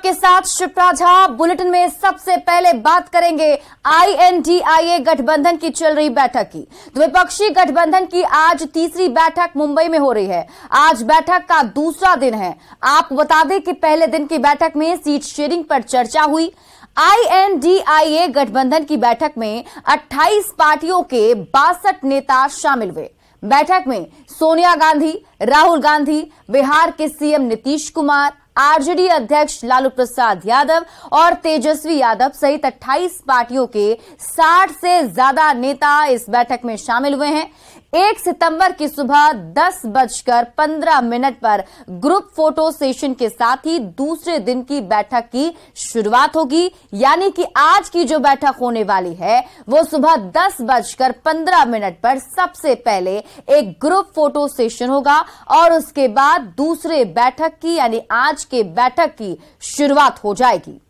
आपके साथ शिप्रा झा। बुलेटिन में सबसे पहले बात करेंगे INDIA गठबंधन की चल रही बैठक की। द्विपक्षीय गठबंधन की आज तीसरी बैठक मुंबई में हो रही है। आज बैठक का दूसरा दिन है। आपको बता दें कि पहले दिन की बैठक में सीट शेयरिंग पर चर्चा हुई। INDIA गठबंधन की बैठक में 28 पार्टियों के 62 नेता शामिल हुए। बैठक में सोनिया गांधी, राहुल गांधी, बिहार के CM नीतीश कुमार, RJD अध्यक्ष लालू प्रसाद यादव और तेजस्वी यादव सहित 28 पार्टियों के 60 से ज्यादा नेता इस बैठक में शामिल हुए हैं। 1 सितंबर की सुबह 10:15 पर ग्रुप फोटो सेशन के साथ ही दूसरे दिन की बैठक की शुरुआत होगी। यानी कि आज की जो बैठक होने वाली है वो सुबह 10:15 पर सबसे पहले एक ग्रुप फोटो सेशन होगा और उसके बाद दूसरे बैठक की यानी आज के बैठक की शुरुआत हो जाएगी।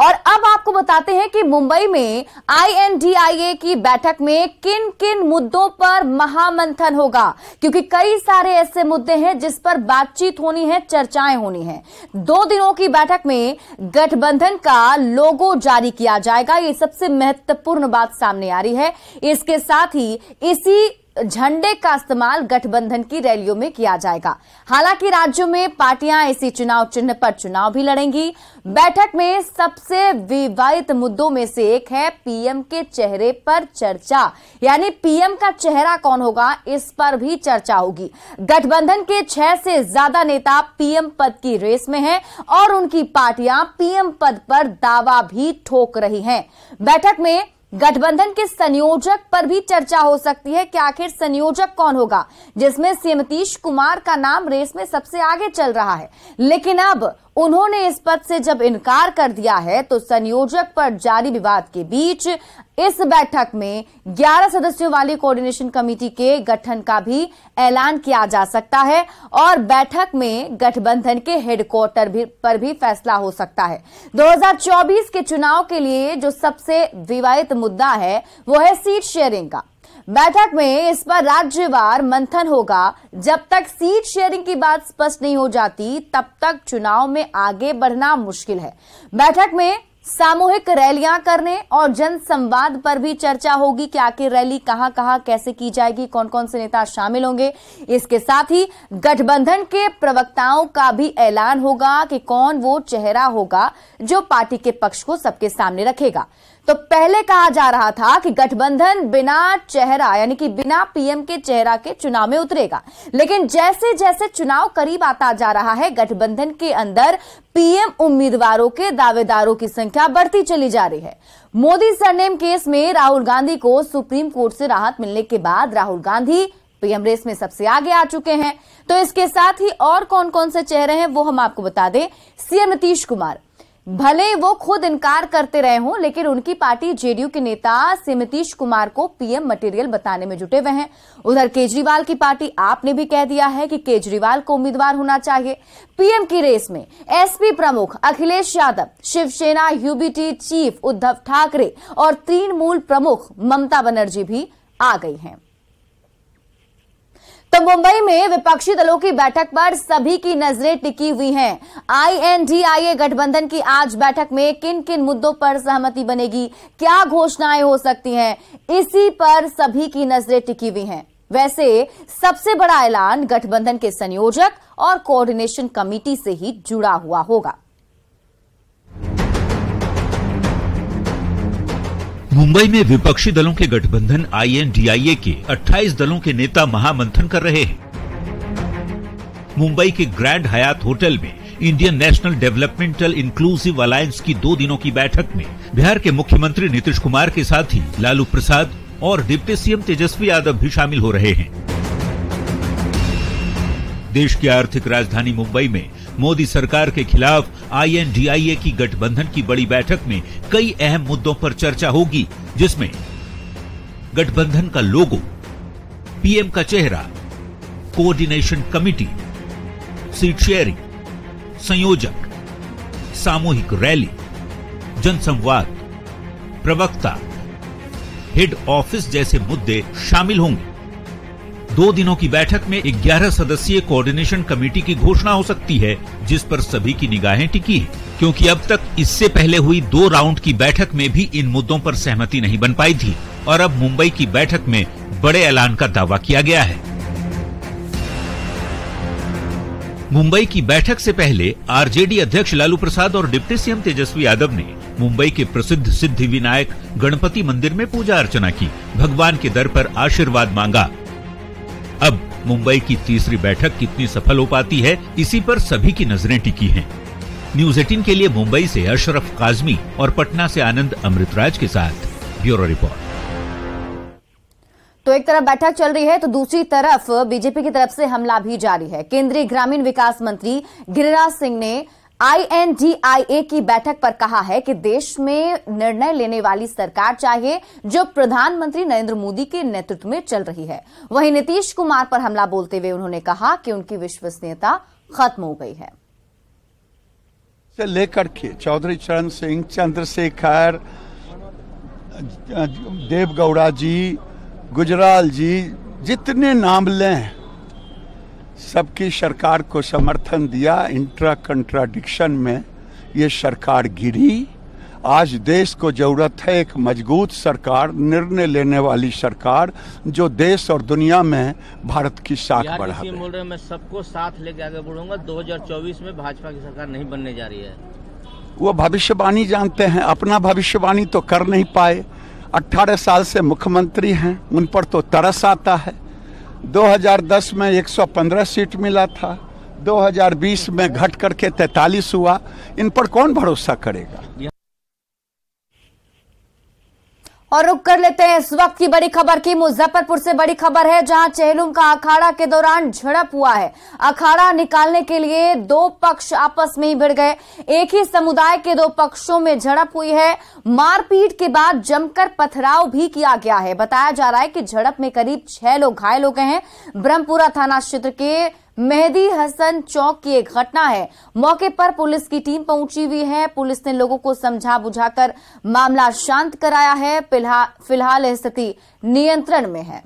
और अब आपको बताते हैं कि मुंबई में INDIA की बैठक में किन किन मुद्दों पर महामंथन होगा, क्योंकि कई सारे ऐसे मुद्दे हैं जिस पर बातचीत होनी है, चर्चाएं होनी है। 2 दिनों की बैठक में गठबंधन का लोगो जारी किया जाएगा। ये सबसे महत्वपूर्ण बात सामने आ रही है। इसके साथ ही इसी झंडे का इस्तेमाल गठबंधन की रैलियों में किया जाएगा। हालांकि राज्यों में पार्टियां इसी चुनाव चिन्ह पर चुनाव भी लड़ेंगी। बैठक में सबसे विवादित मुद्दों में से एक है PM के चेहरे पर चर्चा, यानी PM का चेहरा कौन होगा इस पर भी चर्चा होगी। गठबंधन के 6 से ज्यादा नेता PM पद की रेस में हैं और उनकी पार्टियां PM पद पर दावा भी ठोक रही हैं। बैठक में गठबंधन के संयोजक पर भी चर्चा हो सकती है कि आखिर संयोजक कौन होगा, जिसमें CM नीतीश कुमार का नाम रेस में सबसे आगे चल रहा है। लेकिन अब उन्होंने इस पद से जब इनकार कर दिया है तो संयोजक पर जारी विवाद के बीच इस बैठक में 11 सदस्यों वाली कोऑर्डिनेशन कमेटी के गठन का भी ऐलान किया जा सकता है और बैठक में गठबंधन के हेडक्वार्टर पर भी फैसला हो सकता है। 2024 के चुनाव के लिए जो सबसे विवादित मुद्दा है वो है सीट शेयरिंग का। बैठक में इस पर राज्यवार मंथन होगा। जब तक सीट शेयरिंग की बात स्पष्ट नहीं हो जाती तब तक चुनाव में आगे बढ़ना मुश्किल है। बैठक में सामूहिक रैलियां करने और जन संवाद पर भी चर्चा होगी कि आखिर रैली कहां कहां कैसे की जाएगी, कौन कौन से नेता शामिल होंगे। इसके साथ ही गठबंधन के प्रवक्ताओं का भी ऐलान होगा कि कौन वो चेहरा होगा जो पार्टी के पक्ष को सबके सामने रखेगा। तो पहले कहा जा रहा था कि गठबंधन बिना चेहरा यानी कि बिना PM के चेहरा के चुनाव में उतरेगा, लेकिन जैसे जैसे चुनाव करीब आता जा रहा है गठबंधन के अंदर PM उम्मीदवारों के दावेदारों की संख्या बढ़ती चली जा रही है। मोदी सरनेम केस में राहुल गांधी को सुप्रीम कोर्ट से राहत मिलने के बाद राहुल गांधी PM रेस में सबसे आगे आ चुके हैं। तो इसके साथ ही और कौन कौन से चेहरे हैं वो हम आपको बता दें। CM नीतीश कुमार, भले वो खुद इनकार करते रहे हों, लेकिन उनकी पार्टी JDU के नेता CM नीतीश कुमार को PM मटेरियल बताने में जुटे हुए हैं। उधर केजरीवाल की पार्टी आप ने भी कह दिया है कि केजरीवाल को उम्मीदवार होना चाहिए। PM की रेस में SP प्रमुख अखिलेश यादव, शिवसेना UBT चीफ उद्धव ठाकरे और तृणमूल प्रमुख ममता बनर्जी भी आ गई हैं। तो मुंबई में विपक्षी दलों की बैठक पर सभी की नजरें टिकी हुई हैं। INDIA गठबंधन की आज बैठक में किन किन मुद्दों पर सहमति बनेगी, क्या घोषणाएं हो सकती हैं, इसी पर सभी की नजरें टिकी हुई हैं। वैसे सबसे बड़ा ऐलान गठबंधन के संयोजक और कोऑर्डिनेशन कमेटी से ही जुड़ा हुआ होगा। मुंबई में विपक्षी दलों के गठबंधन INDIA के 28 दलों के नेता महामंथन कर रहे हैं। मुंबई के ग्रैंड हयात होटल में Indian national developmental inclusive alliance की 2 दिनों की बैठक में बिहार के मुख्यमंत्री नीतीश कुमार के साथ ही लालू प्रसाद और डिप्टी CM तेजस्वी यादव भी शामिल हो रहे हैं। देश की आर्थिक राजधानी मुंबई में मोदी सरकार के खिलाफ INDIA की गठबंधन की बड़ी बैठक में कई अहम मुद्दों पर चर्चा होगी, जिसमें गठबंधन का लोगो, PM का चेहरा, कोऑर्डिनेशन कमेटी, सीट शेयरिंग, संयोजक, सामूहिक रैली, जनसंवाद, प्रवक्ता, हेड ऑफिस जैसे मुद्दे शामिल होंगे। 2 दिनों की बैठक में 11 सदस्यीय कोऑर्डिनेशन कमेटी की घोषणा हो सकती है, जिस पर सभी की निगाहें टिकी है, क्योंकि अब तक इससे पहले हुई 2 राउंड की बैठक में भी इन मुद्दों पर सहमति नहीं बन पाई थी और अब मुंबई की बैठक में बड़े ऐलान का दावा किया गया है। मुंबई की बैठक से पहले आरजेडी अध्यक्ष लालू प्रसाद और डिप्टी सीएम तेजस्वी यादव ने मुंबई के प्रसिद्ध सिद्धि विनायक गणपति मंदिर में पूजा अर्चना की, भगवान के दर पर आशीर्वाद मांगा। अब मुंबई की तीसरी बैठक कितनी सफल हो पाती है, इसी पर सभी की नजरें टिकी हैं। न्यूज़ 18 के लिए मुंबई से अशरफ काजमी और पटना से आनंद अमृतराज के साथ ब्यूरो रिपोर्ट। तो एक तरफ बैठक चल रही है तो दूसरी तरफ बीजेपी की तरफ से हमला भी जारी है। केंद्रीय ग्रामीण विकास मंत्री गिरिराज सिंह ने INDIA की बैठक पर कहा है कि देश में निर्णय लेने वाली सरकार चाहिए जो प्रधानमंत्री नरेंद्र मोदी के नेतृत्व में चल रही है। वहीं नीतीश कुमार पर हमला बोलते हुए उन्होंने कहा कि उनकी विश्वसनीयता खत्म हो गई है। से लेकर के चौधरी चरण सिंह, चंद्रशेखर, देवगौड़ा जी, गुजराल जी, जितने नाम लें, सबकी सरकार को समर्थन दिया। इंट्रा कंट्राडिक्शन में ये सरकार गिरी। आज देश को जरूरत है एक मजबूत सरकार, निर्णय लेने वाली सरकार, जो देश और दुनिया में भारत की साख बढ़ावे। बोल रहे हैं मैं सबको साथ लेके आगे बढ़ूंगा। 2024 में भाजपा की सरकार नहीं बनने जा रही है। वो भविष्यवाणी जानते हैं, अपना भविष्यवाणी तो कर नहीं पाए। 18 साल से मुख्यमंत्री हैं, उन पर तो तरस आता है। 2010 में 115 सीट मिला था, 2020 में घट करके 43 हुआ। इन पर कौन भरोसा करेगा। और रुक कर लेते हैं इस वक्त की बड़ी खबर की। मुजफ्फरपुर से बड़ी खबर है, जहां चेहलुम का अखाड़ा के दौरान झड़प हुआ है। अखाड़ा निकालने के लिए 2 पक्ष आपस में ही भिड़ गए। एक ही समुदाय के 2 पक्षों में झड़प हुई है। मारपीट के बाद जमकर पथराव भी किया गया है। बताया जा रहा है कि झड़प में करीब 6 लोग घायल हो गए हैं। ब्रह्मपुरा थाना क्षेत्र के मेहदी हसन चौक की एक घटना है। मौके पर पुलिस की टीम पहुंची हुई है। पुलिस ने लोगों को समझा बुझाकर मामला शांत कराया है। फिलहाल स्थिति नियंत्रण में है।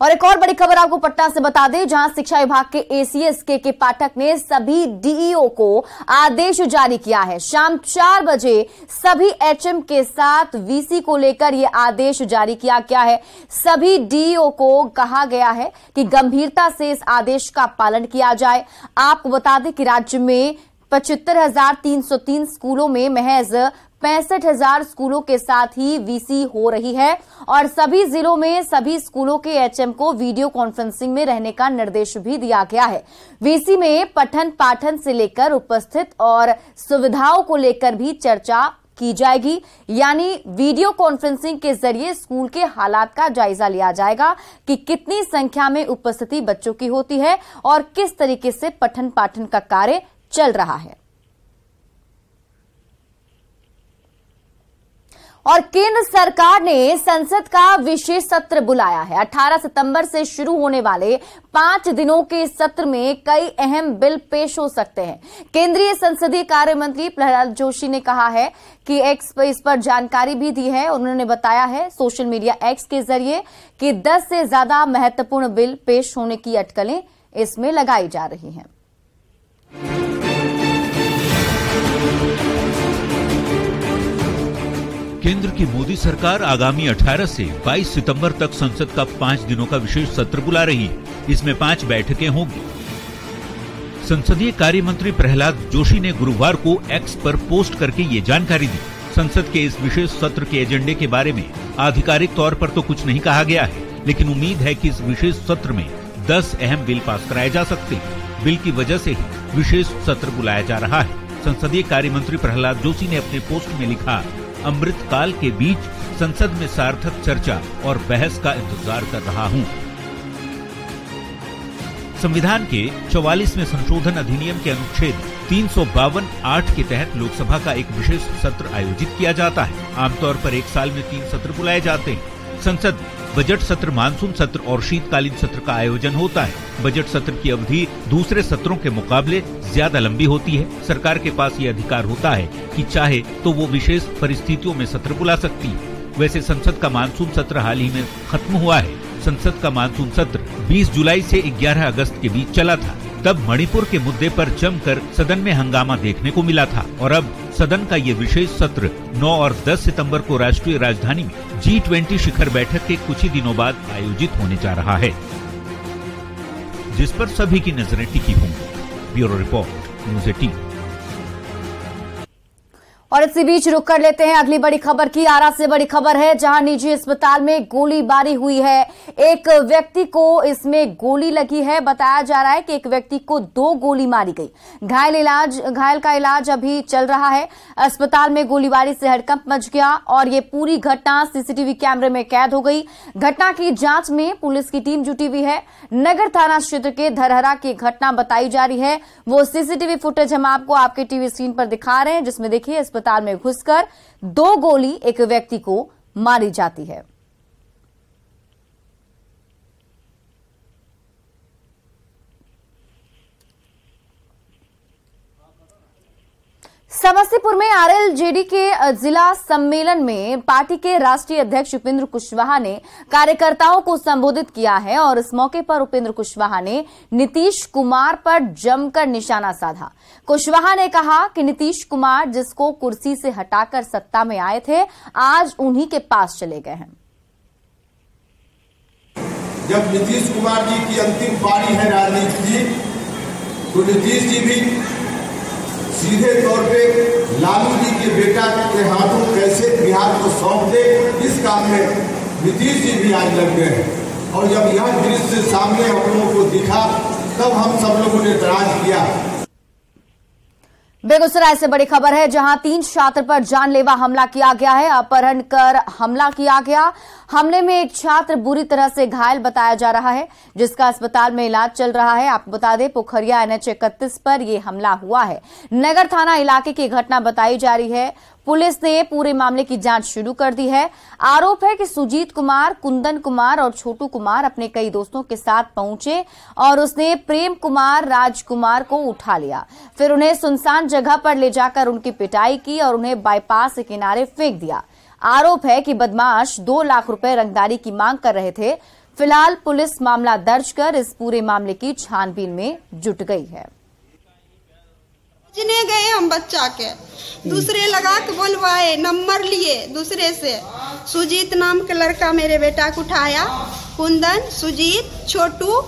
और एक और बड़ी खबर आपको पटना से बता दें, जहां शिक्षा विभाग के ACS के पाठक ने सभी DEO को आदेश जारी किया है। शाम 4 बजे सभी HM के साथ VC को लेकर यह आदेश जारी किया गया है। सभी DEO को कहा गया है कि गंभीरता से इस आदेश का पालन किया जाए। आपको बता दें कि राज्य में 75,303 स्कूलों में महज 65,000 स्कूलों के साथ ही VC हो रही है और सभी जिलों में सभी स्कूलों के HM को वीडियो कॉन्फ्रेंसिंग में रहने का निर्देश भी दिया गया है। VC में पठन पाठन से लेकर उपस्थित और सुविधाओं को लेकर भी चर्चा की जाएगी। यानी वीडियो कॉन्फ्रेंसिंग के जरिए स्कूल के हालात का जायजा लिया जाएगा कि कितनी संख्या में उपस्थिति बच्चों की होती है और किस तरीके से पठन पाठन का कार्य चल रहा है। और केंद्र सरकार ने संसद का विशेष सत्र बुलाया है। 18 सितंबर से शुरू होने वाले 5 दिनों के सत्र में कई अहम बिल पेश हो सकते हैं। केंद्रीय संसदीय कार्य मंत्री प्रहलाद जोशी ने कहा है कि एक्स पर इस पर जानकारी भी दी है। उन्होंने बताया है सोशल मीडिया एक्स के जरिए कि 10 से ज्यादा महत्वपूर्ण बिल पेश होने की अटकलें इसमें लगाई जा रही हैं। केंद्र की मोदी सरकार आगामी 18 से 22 सितंबर तक संसद का 5 दिनों का विशेष सत्र बुला रही है। इसमें 5 बैठकें होंगी। संसदीय कार्य मंत्री प्रहलाद जोशी ने गुरुवार को एक्स पर पोस्ट करके ये जानकारी दी। संसद के इस विशेष सत्र के एजेंडे के बारे में आधिकारिक तौर पर तो कुछ नहीं कहा गया है, लेकिन उम्मीद है कि इस विशेष सत्र में 10 अहम बिल पास कराए जा सकते हैं। बिल की वजह से ही विशेष सत्र बुलाया जा रहा है। संसदीय कार्य मंत्री प्रहलाद जोशी ने अपने पोस्ट में लिखा, अमृतकाल के बीच संसद में सार्थक चर्चा और बहस का इंतजार कर रहा हूं। संविधान के 44वें संशोधन अधिनियम के अनुच्छेद 352(8) के तहत लोकसभा का एक विशेष सत्र आयोजित किया जाता है। आमतौर पर एक साल में 3 सत्र बुलाए जाते हैं। संसद बजट सत्र, मानसून सत्र और शीतकालीन सत्र का आयोजन होता है। बजट सत्र की अवधि दूसरे सत्रों के मुकाबले ज्यादा लंबी होती है। सरकार के पास ये अधिकार होता है कि चाहे तो वो विशेष परिस्थितियों में सत्र बुला सकती है। वैसे संसद का मानसून सत्र हाल ही में खत्म हुआ है। संसद का मानसून सत्र 20 जुलाई से 11 अगस्त के बीच चला था। तब मणिपुर के मुद्दे पर जमकर सदन में हंगामा देखने को मिला था और अब सदन का ये विशेष सत्र 9 और 10 सितंबर को राष्ट्रीय राजधानी में G20 शिखर बैठक के कुछ ही दिनों बाद आयोजित होने जा रहा है, जिस पर सभी की नजरें टिकी होंगी। Bureau report, news 18। और इसी बीच रुक कर लेते हैं अगली बड़ी खबर की। आरा से बड़ी खबर है, जहां निजी अस्पताल में गोलीबारी हुई है। एक व्यक्ति को इसमें गोली लगी है। बताया जा रहा है कि एक व्यक्ति को 2 गोली मारी गई। घायल का इलाज अभी चल रहा है। अस्पताल में गोलीबारी से हड़कंप मच गया और ये पूरी घटना सीसीटीवी कैमरे में कैद हो गई। घटना की जांच में पुलिस की टीम जुटी हुई है। नगर थाना क्षेत्र के धरहरा की घटना बताई जा रही है। वो सीसीटीवी फुटेज हम आपको आपके टीवी स्क्रीन पर दिखा रहे हैं, जिसमें देखिए अस्पताल में घुसकर 2 गोली एक व्यक्ति को मारी जाती है। समस्तीपुर में आरएलजेडी के जिला सम्मेलन में पार्टी के राष्ट्रीय अध्यक्ष उपेंद्र कुशवाहा ने कार्यकर्ताओं को संबोधित किया है और इस मौके पर उपेंद्र कुशवाहा ने नीतीश कुमार पर जमकर निशाना साधा। कुशवाहा ने कहा कि नीतीश कुमार जिसको कुर्सी से हटाकर सत्ता में आए थे, आज उन्हीं के पास चले गए हैं। जब नीतीश कुमार जी की अंतिम पारी है राजनीति की, तो नीतीश जी भी सीधे तौर पे लालू जी के बेटा के हाथों कैसे बिहार को सौंप दे, इस काम में नीतीश जी भी आज लग गए हैं। और जब यह दृश्य सामने हम लोगों को दिखा, तब हम सब लोगों ने एतराज किया। बेगूसराय से बड़ी खबर है, जहां 3 छात्र पर जानलेवा हमला किया गया है। अपहरण कर हमला किया गया। हमले में एक छात्र बुरी तरह से घायल बताया जा रहा है, जिसका अस्पताल में इलाज चल रहा है। आपको बता दें, पोखरिया NH 31 पर यह हमला हुआ है। नगर थाना इलाके की घटना बताई जा रही है। पुलिस ने पूरे मामले की जांच शुरू कर दी है। आरोप है कि सुजीत कुमार, कुंदन कुमार और छोटू कुमार अपने कई दोस्तों के साथ पहुंचे और उसने प्रेम कुमार, राजकुमार को उठा लिया। फिर उन्हें सुनसान जगह पर ले जाकर उनकी पिटाई की और उन्हें बाईपास के किनारे फेंक दिया। आरोप है कि बदमाश 2 लाख रुपए रंगदारी की मांग कर रहे थे। फिलहाल पुलिस मामला दर्ज कर इस पूरे मामले की छानबीन में जुट गई है। जिने गए हम बच्चा के दूसरे लगा के बोलवाए, नंबर लिए दूसरे से। सुजीत नाम के लड़का मेरे बेटा को उठाया, कुंदन, सुजीत, छोटू,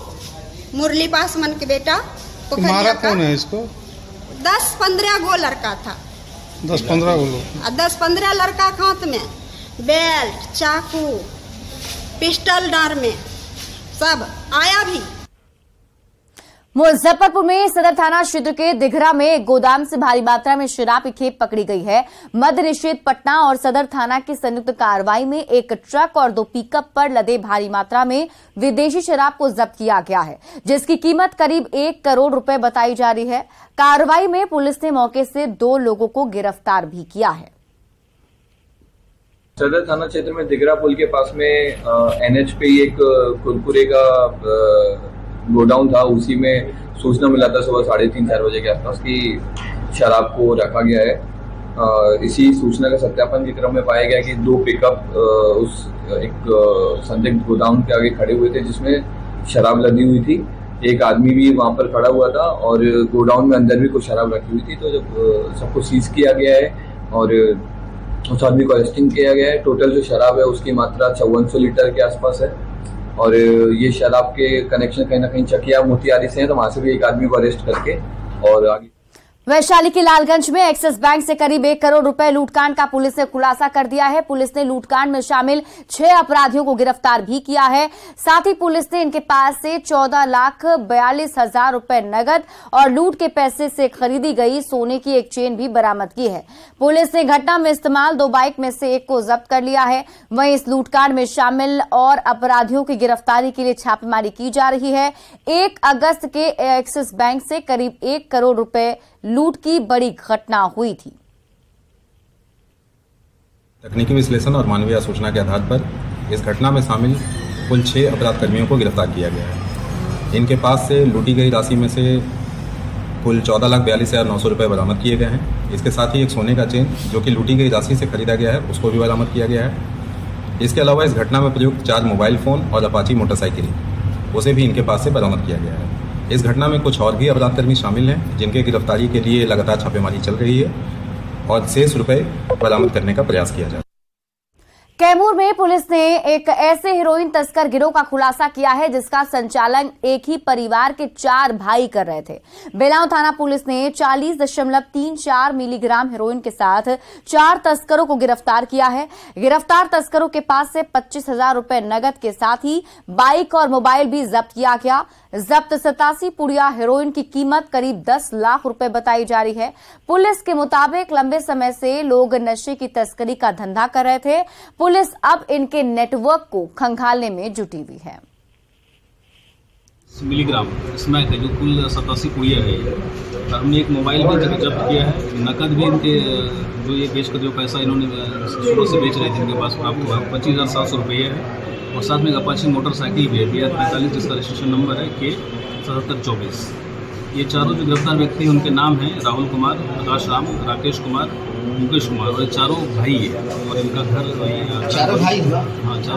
मुरली पासवान के बेटा। मारा कौन है इसको? 10-15 गो लड़का था। 10-15 गो लोग। 10-15 लड़का के हाथ में बेल्ट, चाकू, पिस्टल डार में सब आया भी। मुजफ्फरपुर में सदर थाना क्षेत्र के दिघरा में एक गोदाम से भारी मात्रा में शराब की खेप पकड़ी गई है। मद्य निषेध पटना और सदर थाना की संयुक्त कार्रवाई में एक ट्रक और 2 पिकअप पर लदे भारी मात्रा में विदेशी शराब को जब्त किया गया है, जिसकी कीमत करीब 1 करोड़ रुपए बताई जा रही है। कार्रवाई में पुलिस ने मौके से 2 लोगों को गिरफ्तार भी किया है। सदर थाना क्षेत्र में दिघरा पुल के पास में NH पे एक कुरकुरे का गोडाउन था। उसी में सूचना मिला था सुबह 3:30-4 बजे के आसपास की शराब को रखा गया है। इसी सूचना का सत्यापन के क्रम में पाया गया कि 2 पिकअप उस एक संदिग्ध गोदाउन के आगे खड़े हुए थे, जिसमें शराब लदी हुई थी। एक आदमी भी वहां पर खड़ा हुआ था और गोडाउन में अंदर भी कुछ शराब रखी हुई थी। तो जब सबको सीज किया गया है और उस आदमी को अरेस्टिंग किया गया है। टोटल जो शराब है उसकी मात्रा 5400 लीटर के आसपास है और ये शराब के कनेक्शन कहीं ना कहीं चकिया मोतिहारी से हैं, तो वहां से भी एक आदमी को अरेस्ट करके और आगे। वैशाली के लालगंज में एक्सिस बैंक से करीब 1 करोड़ रुपए लूटकांड का पुलिस ने खुलासा कर दिया है। पुलिस ने लूटकांड में शामिल 6 अपराधियों को गिरफ्तार भी किया है। साथ ही पुलिस ने इनके पास से 14,42,000 रुपए नगद और लूट के पैसे से खरीदी गई सोने की एक चेन भी बरामद की है। पुलिस ने घटना में इस्तेमाल 2 बाइक में से एक को जब्त कर लिया है। वहीं इस लूटकांड में शामिल और अपराधियों की गिरफ्तारी के लिए छापेमारी की जा रही है। 1 अगस्त के एक्सिस बैंक से करीब 1 करोड़ रुपए लूट की बड़ी घटना हुई थी। तकनीकी विश्लेषण और मानवीय सूचना के आधार पर इस घटना में शामिल कुल 6 अपराध कर्मियों को गिरफ्तार किया गया है। इनके पास से लूटी गई राशि में से कुल 14,42,900 रुपये बरामद किए गए हैं। इसके साथ ही एक सोने का चेन जो कि लूटी गई राशि से खरीदा गया है उसको भी बरामद किया गया है। इसके अलावा इस घटना में प्रयुक्त 4 मोबाइल फोन और अपाची मोटरसाइकिल उसे भी इनके पास से बरामद किया गया है। इस घटना में कुछ और भी अपराधकर्मी शामिल हैं जिनके गिरफ्तारी के लिए लगातार छापेमारी चल रही है और शेष रुपए बरामद करने का प्रयास किया जा रहा है। कैमूर में पुलिस ने एक ऐसे हेरोइन तस्कर गिरोह का खुलासा किया है जिसका संचालन एक ही परिवार के 4 भाई कर रहे थे। बेलांव थाना पुलिस ने 40.34 मिलीग्राम हेरोइन के साथ 4 तस्करों को गिरफ्तार किया है। गिरफ्तार तस्करों के पास से 25,000 रुपए नगद के साथ ही बाइक और मोबाइल भी जब्त किया गया। जब्त 87 पुड़िया हेरोइन की कीमत करीब 10 लाख रुपए बताई जा रही है। पुलिस के मुताबिक लंबे समय से लोग नशे की तस्करी का धंधा कर रहे थे। पुलिस अब इनके नेटवर्क को खंगालने में जुटी हुई है। मिलीग्राम स्मैक है जो कुल 87 पुड़िया है। हमने एक मोबाइल भी जब्त किया है। नकद भी इनके जो ये बेच कर जो पैसा इन्होंने सुबह से बेच रहे थे इनके पास प्राप्त हुआ 25,700 रुपये है। और साथ में अपाची मोटरसाइकिल भी है BR45 जिसका रजिस्ट्रेशन नंबर है K7724। ये चारों जो गिरफ्तार व्यक्ति उनके नाम हैं राहुल कुमार, प्रकाश राम, राकेश कुमार, मुकेश कुमार और ये चारों भाई है। और इनका घर चारों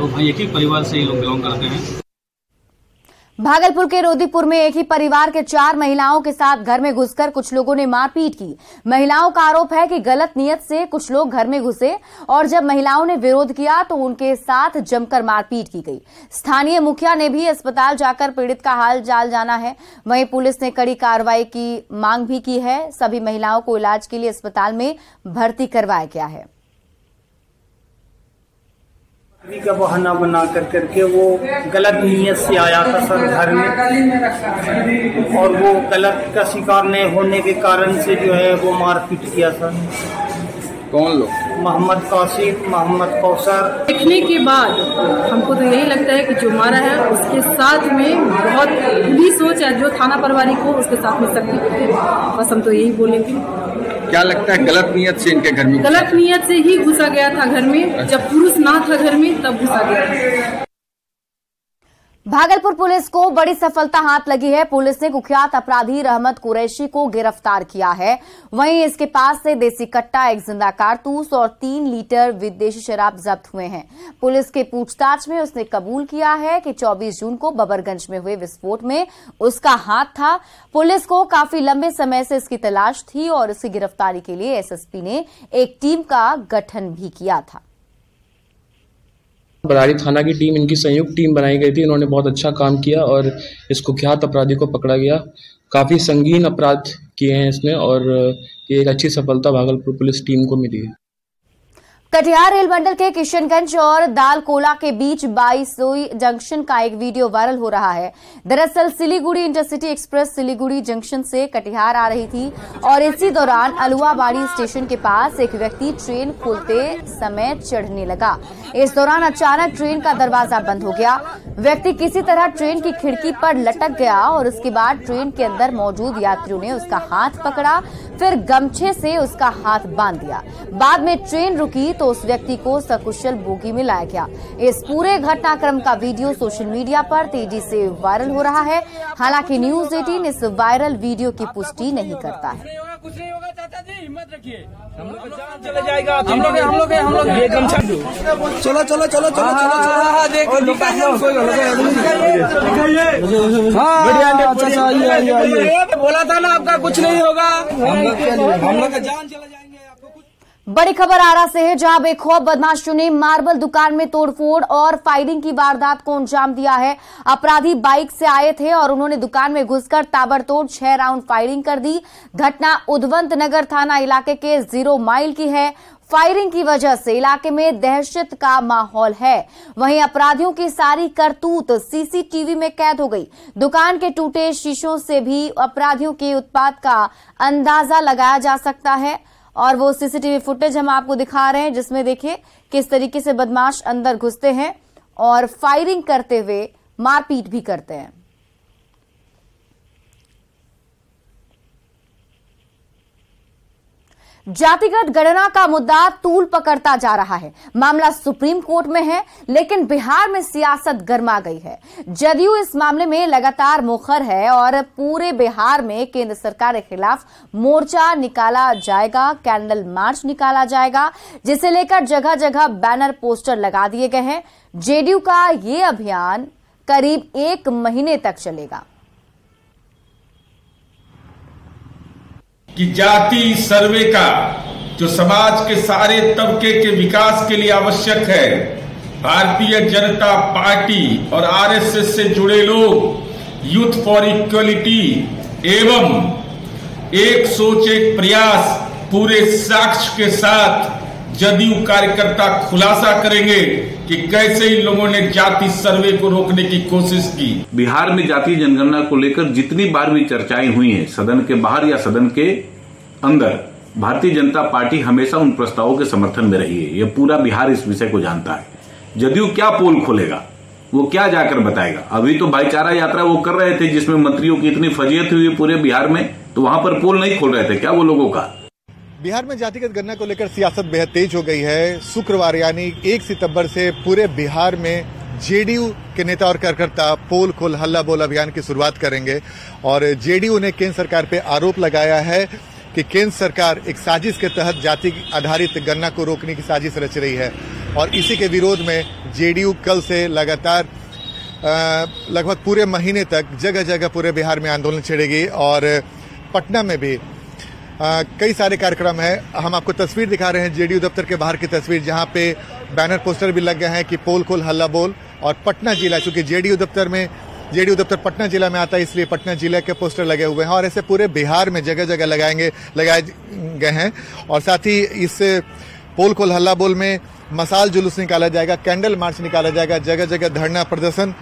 भाई एक ही परिवार से ये लोग बिलोंग करते हैं। भागलपुर के रोदीपुर में एक ही परिवार के 4 महिलाओं के साथ घर में घुसकर कुछ लोगों ने मारपीट की। महिलाओं का आरोप है कि गलत नियत से कुछ लोग घर में घुसे और जब महिलाओं ने विरोध किया तो उनके साथ जमकर मारपीट की गई। स्थानीय मुखिया ने भी अस्पताल जाकर पीड़ित का हाल जान जाना है। वहीं पुलिस ने कड़ी कार्रवाई की मांग भी की है। सभी महिलाओं को इलाज के लिए अस्पताल में भर्ती करवाया गया है। का बहाना बना करके वो गलत नीयत से आया था सर घर में और वो गलत का शिकार नहीं होने के कारण से जो है वो मारपीट किया सर। कौन लोग? मोहम्मद कासिम, मोहम्मद कौसर। देखने के बाद हमको तो यही लगता है कि जो मारा है उसके साथ में बहुत बुरी सोच है जो थाना प्रभारी को उसके साथ में सख्ती करते हैं। बस हम तो यही बोलेंगे। क्या लगता है गलत नियत से इनके घर में? गलत नियत से ही घुसा गया था घर में। जब पुरुष ना था घर में तब घुसा गया। भागलपुर पुलिस को बड़ी सफलता हाथ लगी है। पुलिस ने कुख्यात अपराधी रहमत कुरैशी को गिरफ्तार किया है। वहीं इसके पास से देसी कट्टा, एक जिंदा कारतूस और 3 लीटर विदेशी शराब जब्त हुए हैं। पुलिस के पूछताछ में उसने कबूल किया है कि 24 जून को बबरगंज में हुए विस्फोट में उसका हाथ था। पुलिस को काफी लंबे समय से इसकी तलाश थी और इसकी गिरफ्तारी के लिए एसएसपी ने एक टीम का गठन भी किया था। बराड़ी थाना की टीम, इनकी संयुक्त टीम बनाई गई थी। इन्होंने बहुत अच्छा काम किया और इस कुख्यात अपराधी को पकड़ा गया। काफ़ी संगीन अपराध किए हैं इसने और ये एक अच्छी सफलता भागलपुर पुलिस टीम को मिली है। कटिहार रेल मंडल के किशनगंज और दालकोला के बीच बाईसोई जंक्शन का एक वीडियो वायरल हो रहा है। दरअसल Siliguri intercity express Siliguri junction से कटिहार आ रही थी और इसी दौरान अलुआबाड़ी स्टेशन के पास एक व्यक्ति ट्रेन खुलते समय चढ़ने लगा। इस दौरान अचानक ट्रेन का दरवाजा बंद हो गया। व्यक्ति किसी तरह ट्रेन की खिड़की पर लटक गया और उसके बाद ट्रेन के अंदर मौजूद यात्रियों ने उसका हाथ पकड़ा, फिर गमछे से उसका हाथ बांध दिया। बाद में ट्रेन रुकी तो उस व्यक्ति को सकुशल बोगी में लाया गया। इस पूरे घटनाक्रम का वीडियो सोशल मीडिया पर तेजी से वायरल हो रहा है। हालांकि न्यूज 18 इस वायरल वीडियो की पुष्टि नहीं करता है। कुछ नहीं होगा चाचा जी, हिम्मत रखिए, हम लोग जान चला जाएगा। हम लोग ये गमछा चलो देखो बोला था ना आपका कुछ नहीं होगा, हम लोग जान चला जाएंगे। बड़ी खबर आरा से है जहां बेखौफ बदमाशों ने मार्बल दुकान में तोड़फोड़ और फायरिंग की वारदात को अंजाम दिया है। अपराधी बाइक से आए थे और उन्होंने दुकान में घुसकर ताबड़तोड़ 6 राउंड फायरिंग कर दी। घटना उदवंत नगर थाना इलाके के 0 माइल की है। फायरिंग की वजह से इलाके में दहशत का माहौल है। वहीं अपराधियों की सारी करतूत सीसीटीवी में कैद हो गई। दुकान के टूटे शीशों से भी अपराधियों के उत्पात का अंदाजा लगाया जा सकता है और वो सीसीटीवी फुटेज हम आपको दिखा रहे हैं जिसमें देखिए किस तरीके से बदमाश अंदर घुसते हैं और फायरिंग करते हुए मारपीट भी करते हैं। जातिगत गणना का मुद्दा तूल पकड़ता जा रहा है। मामला सुप्रीम कोर्ट में है, लेकिन बिहार में सियासत गर्मा गई है। जदयू इस मामले में लगातार मुखर है और पूरे बिहार में केंद्र सरकार के खिलाफ मोर्चा निकाला जाएगा, कैंडल मार्च निकाला जाएगा, जिसे लेकर जगह जगह बैनर पोस्टर लगा दिए गए हैं। जेडीयू का ये अभियान करीब 1 महीने तक चलेगा। कि जाति सर्वे का जो समाज के सारे तबके के विकास के लिए आवश्यक है, भारतीय जनता पार्टी और आरएसएस से जुड़े लोग यूथ फॉर इक्वलिटी एवं एक सोच एक प्रयास पूरे साक्ष्य के साथ जदयू कार्यकर्ता खुलासा करेंगे कि कैसे इन लोगों ने जाति सर्वे को रोकने की कोशिश की। बिहार में जातीय जनगणना को लेकर जितनी बार भी चर्चाएं हुई हैं, सदन के बाहर या सदन के अंदर, भारतीय जनता पार्टी हमेशा उन प्रस्तावों के समर्थन में रही है। यह पूरा बिहार इस विषय को जानता है। जदयू क्या पोल खोलेगा, वो क्या जाकर बताएगा। अभी तो भाईचारा यात्रा वो कर रहे थे जिसमें मंत्रियों की इतनी फजीयत हुई पूरे बिहार में, तो वहां पर पोल नहीं खोल रहे थे क्या वो लोगों का। बिहार में जातिगत गणना को लेकर सियासत बेहद तेज हो गई है। शुक्रवार यानी 1 सितंबर से पूरे बिहार में जेडीयू के नेता और कार्यकर्ता पोल खोल हल्ला बोल अभियान की शुरुआत करेंगे और जेडीयू ने केंद्र सरकार पे आरोप लगाया है कि केंद्र सरकार एक साजिश के तहत जाति आधारित गणना को रोकने की साजिश रच रही है। और इसी के विरोध में जेडीयू कल से लगातार लगभग पूरे महीने तक जगह जगह पूरे बिहार में आंदोलन छेड़ेगी और पटना में भी कई सारे कार्यक्रम है। हम आपको तस्वीर दिखा रहे हैं जेडीयू दफ्तर के बाहर की तस्वीर, जहां पे बैनर पोस्टर भी लग गए हैं कि पोल खोल हल्ला बोल। और पटना जिला, चूंकि जेडीयू दफ्तर पटना जिला में आता है, इसलिए पटना जिला के पोस्टर लगे हुए हैं और ऐसे पूरे बिहार में जगह जगह लगाए गए हैं। और साथ ही इस पोल खोल हल्ला बोल में मसाल जुलूस निकाला जाएगा, कैंडल मार्च निकाला जाएगा, जगह जगह धरना प्रदर्शन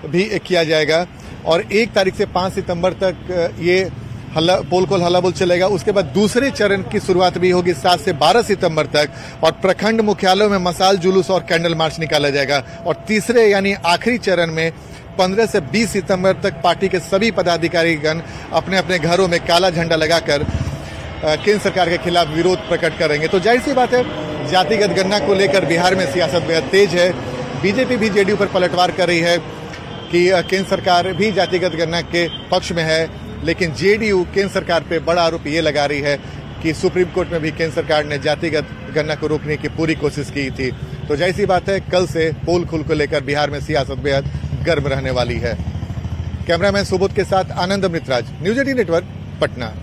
भी किया जाएगा। और 1 तारीख से 5 सितंबर तक ये पोल खोल हल्ला बोल चलेगा। उसके बाद दूसरे चरण की शुरुआत भी होगी 7 से 12 सितंबर तक और प्रखंड मुख्यालयों में मसाल जुलूस और कैंडल मार्च निकाला जाएगा। और तीसरे यानी आखिरी चरण में 15 से 20 सितंबर तक पार्टी के सभी पदाधिकारीगण अपने अपने घरों में काला झंडा लगाकर केंद्र सरकार के खिलाफ विरोध प्रकट करेंगे। तो जाहिर सी बात है, जातिगत गणना को लेकर बिहार में सियासत बेहद तेज है। बीजेपी भी जेडीयू पर पलटवार कर रही है कि केंद्र सरकार भी जातिगत गणना के पक्ष में है, लेकिन जेडीयू केंद्र सरकार पे बड़ा आरोप ये लगा रही है कि सुप्रीम कोर्ट में भी केंद्र सरकार ने जातिगत गणना को रोकने की पूरी कोशिश की थी। तो जाहिर सी बात है, कल से पोल खुल को लेकर बिहार में सियासत बेहद गर्म रहने वाली है। कैमरामैन सुबोध के साथ आनंद अमृतराज, न्यूज 18 नेटवर्क, पटना।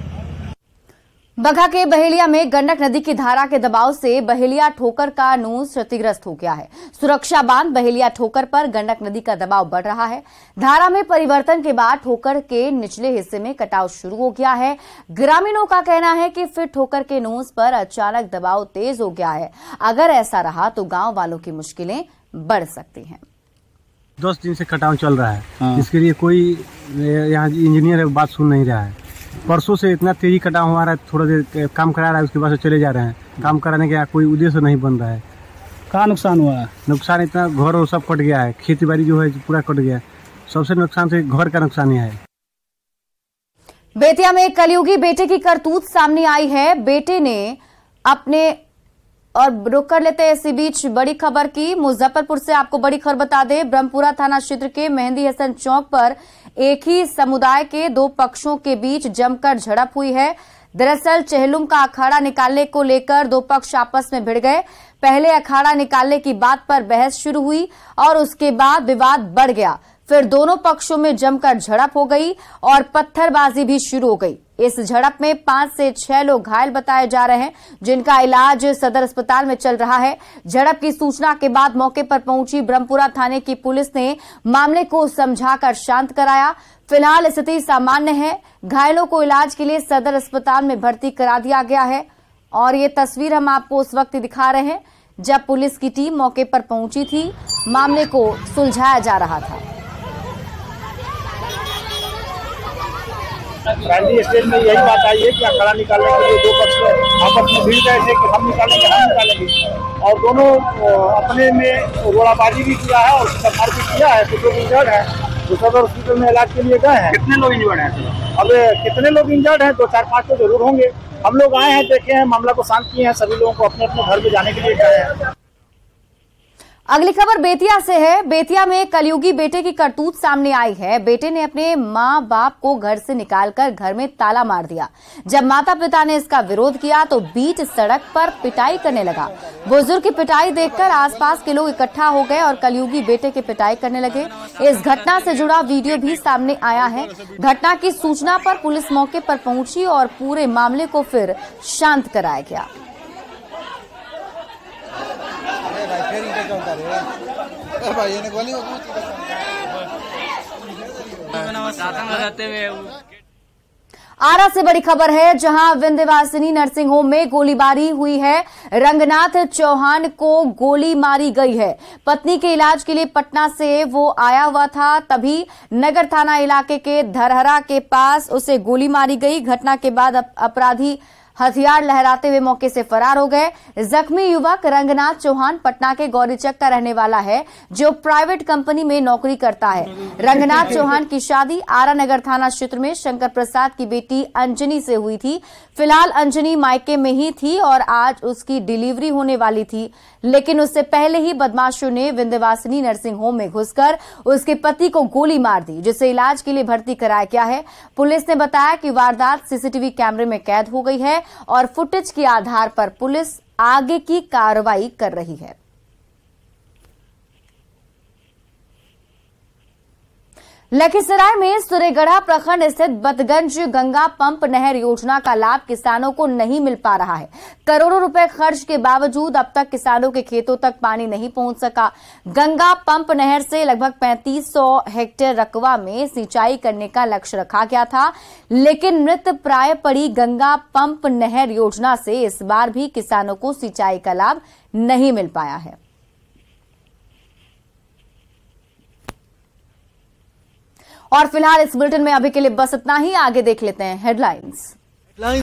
बगहा के बहेलिया में गंडक नदी की धारा के दबाव से बहेलिया ठोकर का नूस क्षतिग्रस्त हो गया है। सुरक्षा बांध बहेलिया ठोकर पर गंडक नदी का दबाव बढ़ रहा है। धारा में परिवर्तन के बाद ठोकर के निचले हिस्से में कटाव शुरू हो गया है। ग्रामीणों का कहना है कि फिर ठोकर के नूस पर अचानक दबाव तेज हो गया है। अगर ऐसा रहा तो गांव वालों की मुश्किलें बढ़ सकती हैं। 10 दिन से कटाव चल रहा है। इसके लिए कोई यहाँ इंजीनियर बात सुन नहीं रहा है। परसों से इतना तेजी कटाव हुआ है, थोड़ा देर काम करा रहा है, उसके बाद से चले जा रहे हैं। काम कराने का कोई उद्देश्य नहीं बन रहा है। कहाँ नुकसान हुआ है? नुकसान इतना, घर और सब कट गया है, खेती बाड़ी जो है पूरा कट गया। सबसे नुकसान से घर का नुकसान है। बेतिया में कलयुगी बेटे की करतूत सामने आई है। बेटे ने अपने और रुक कर लेते हैं इसी बीच बड़ी खबर की। मुजफ्फरपुर से आपको बड़ी खबर बता दें, ब्रह्मपुरा थाना क्षेत्र के मेहंदी हसन चौक पर एक ही समुदाय के 2 पक्षों के बीच जमकर झड़प हुई है। दरअसल चेहलुम का अखाड़ा निकालने को लेकर 2 पक्ष आपस में भिड़ गए। पहले अखाड़ा निकालने की बात पर बहस शुरू हुई और उसके बाद विवाद बढ़ गया। फिर दोनों पक्षों में जमकर झड़प हो गई और पत्थरबाजी भी शुरू हो गई। इस झड़प में 5 से 6 लोग घायल बताए जा रहे हैं, जिनका इलाज सदर अस्पताल में चल रहा है। झड़प की सूचना के बाद मौके पर पहुंची ब्रह्मपुरा थाने की पुलिस ने मामले को समझाकर शांत कराया। फिलहाल स्थिति सामान्य है। घायलों को इलाज के लिए सदर अस्पताल में भर्ती करा दिया गया है। और ये तस्वीर हम आपको उस वक्त दिखा रहे हैं जब पुलिस की टीम मौके पर पहुंची थी, मामले को सुलझाया जा रहा था। रैली स्टेज में यही बात आई है कि अखाड़ा निकालने के लिए 2 पक्ष आपस में भिड़ गए थे कि हम निकालेंगे और दोनों अपने में रोड़ाबाजी भी किया है और सरकार भी किया है। तो जो इंजर्ड है सदर हॉस्पिटल में इलाज के लिए गए हैं। कितने लोग इंजर्ड हैं? अब कितने लोग इंजर्ड हैं, 2-4-5 तो जरूर होंगे। हम लोग आए हैं, देखे हैं, मामला को शांत किए हैं, सभी लोगों को अपने अपने घर में जाने के लिए कहे हैं। अगली खबर बेतिया से है। बेतिया में कलयुगी बेटे की करतूत सामने आई है। बेटे ने अपने मां बाप को घर से निकालकर घर में ताला मार दिया। जब माता पिता ने इसका विरोध किया तो बीच सड़क पर पिटाई करने लगा। बुजुर्ग की पिटाई देखकर आसपास के लोग इकट्ठा हो गए और कलयुगी बेटे की पिटाई करने लगे। इस घटना से जुड़ा वीडियो भी सामने आया है। घटना की सूचना पर पुलिस मौके पर पहुंची और पूरे मामले को फिर शांत कराया गया। आरा से बड़ी खबर है, जहां विंध्यवासिनी नर्सिंग होम में गोलीबारी हुई है। रंगनाथ चौहान को गोली मारी गई है। पत्नी के इलाज के लिए पटना से वो आया हुआ था, तभी नगर थाना इलाके के धरहरा के पास उसे गोली मारी गई। घटना के बाद अपराधी हथियार लहराते हुए मौके से फरार हो गए। जख्मी युवक रंगनाथ चौहान पटना के गौरीचक का रहने वाला है, जो प्राइवेट कंपनी में नौकरी करता है। रंगनाथ चौहान की शादी आरा नगर थाना क्षेत्र में शंकर प्रसाद की बेटी अंजनी से हुई थी। फिलहाल अंजनी मायके में ही थी और आज उसकी डिलीवरी होने वाली थी, लेकिन उससे पहले ही बदमाशों ने विंध्यवासिनी नर्सिंग होम में घुसकर उसके पति को गोली मार दी, जिसे इलाज के लिए भर्ती कराया गया है। पुलिस ने बताया कि वारदात सीसीटीवी कैमरे में कैद हो गई है और फुटेज के आधार पर पुलिस आगे की कार्रवाई कर रही है। लखीसराय में सुरेगढ़ा प्रखंड स्थित बतगंज गंगा पंप नहर योजना का लाभ किसानों को नहीं मिल पा रहा है। करोड़ों रुपए खर्च के बावजूद अब तक किसानों के खेतों तक पानी नहीं पहुंच सका। गंगा पंप नहर से लगभग 3500 हेक्टेयर रकबा में सिंचाई करने का लक्ष्य रखा गया था, लेकिन मृत प्राय पड़ी गंगा पंप नहर योजना से इस बार भी किसानों को सिंचाई का लाभ नहीं मिल पाया है। और फिलहाल इस बुलेटिन में अभी के लिए बस इतना ही। आगे देख लेते हैं हेडलाइंस।